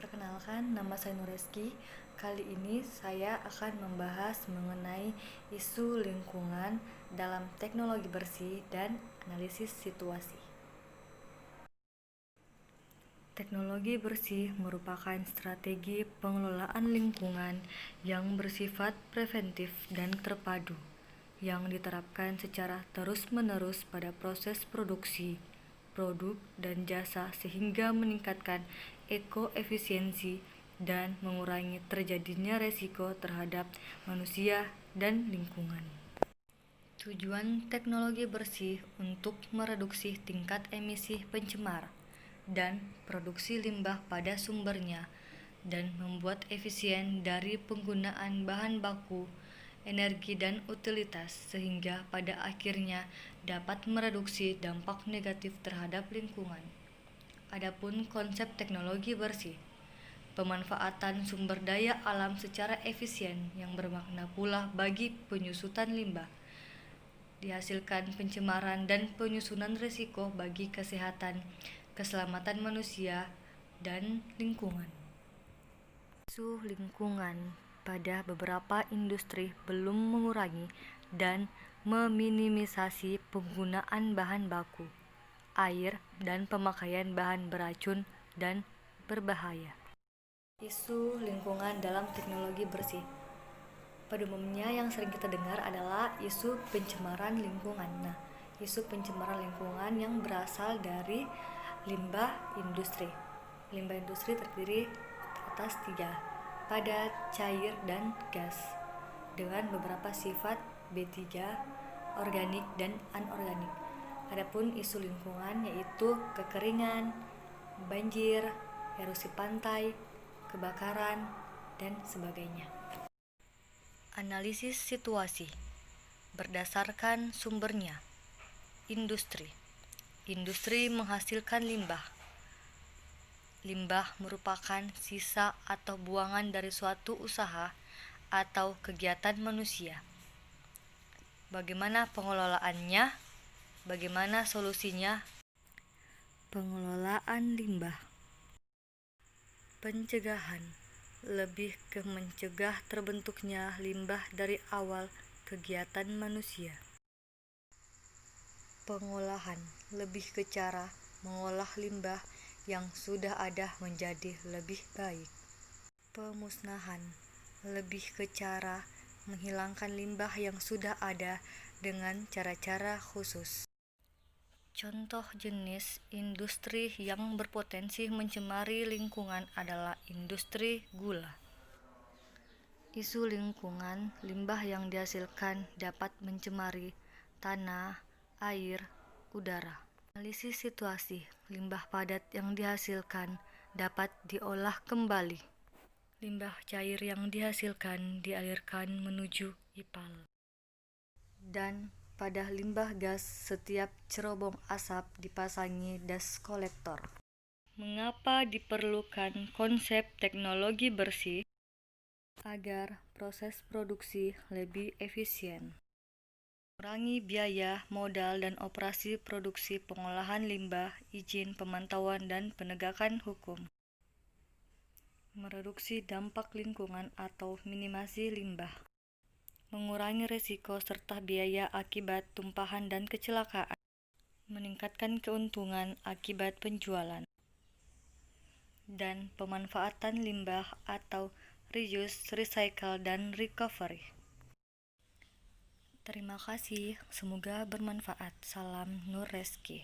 Perkenalkan, nama saya Nureski. Kali ini saya akan membahas mengenai isu lingkungan dalam teknologi bersih dan analisis situasi. Teknologi bersih merupakan strategi pengelolaan lingkungan yang bersifat preventif dan terpadu, yang diterapkan secara terus-menerus pada proses produksi, produk, dan jasa sehingga meningkatkan ekoefisiensi dan mengurangi terjadinya resiko terhadap manusia dan lingkungan. Tujuan teknologi bersih untuk mereduksi tingkat emisi pencemar dan produksi limbah pada sumbernya dan membuat efisien dari penggunaan bahan baku, energi dan utilitas sehingga pada akhirnya dapat mereduksi dampak negatif terhadap lingkungan. Adapun konsep teknologi bersih, pemanfaatan sumber daya alam secara efisien yang bermakna pula bagi penyusutan limbah, dihasilkan pencemaran dan penyusunan risiko bagi kesehatan, keselamatan manusia, dan lingkungan. Isu lingkungan pada beberapa industri belum mengurangi dan meminimisasi penggunaan bahan baku, air, dan pemakaian bahan beracun dan berbahaya. Isu lingkungan dalam teknologi bersih. Pada umumnya yang sering kita dengar adalah isu pencemaran lingkungan. Isu pencemaran lingkungan yang berasal dari limbah industri. Limbah industri terdiri atas 3, padat, cair, dan gas, dengan beberapa sifat B3, organik dan anorganik. Adapun isu lingkungan yaitu kekeringan, banjir, erosi pantai, kebakaran, dan sebagainya. Analisis situasi berdasarkan sumbernya. Industri menghasilkan limbah. Limbah merupakan sisa atau buangan dari suatu usaha atau kegiatan manusia. Bagaimana pengelolaannya? Bagaimana solusinya? Pengelolaan limbah. Pencegahan lebih ke mencegah terbentuknya limbah dari awal kegiatan manusia. Pengolahan lebih ke cara mengolah limbah yang sudah ada menjadi lebih baik. Pemusnahan lebih ke cara menghilangkan limbah yang sudah ada dengan cara-cara khusus. Contoh jenis industri yang berpotensi mencemari lingkungan adalah industri gula. Isu lingkungan, limbah yang dihasilkan dapat mencemari tanah, air, udara. Analisis situasi, limbah padat yang dihasilkan dapat diolah kembali. Limbah cair yang dihasilkan dialirkan menuju IPAL. Dan pada limbah gas, setiap cerobong asap dipasangi dust collector. Mengapa diperlukan konsep teknologi bersih? Agar proses produksi lebih efisien, kurangi biaya, modal, dan operasi produksi pengolahan limbah, izin, pemantauan, dan penegakan hukum. Mereduksi dampak lingkungan atau minimasi limbah. Mengurangi risiko serta biaya akibat tumpahan dan kecelakaan. Meningkatkan keuntungan akibat penjualan. Dan pemanfaatan limbah atau reuse, recycle, dan recovery. Terima kasih, semoga bermanfaat. Salam Nureski.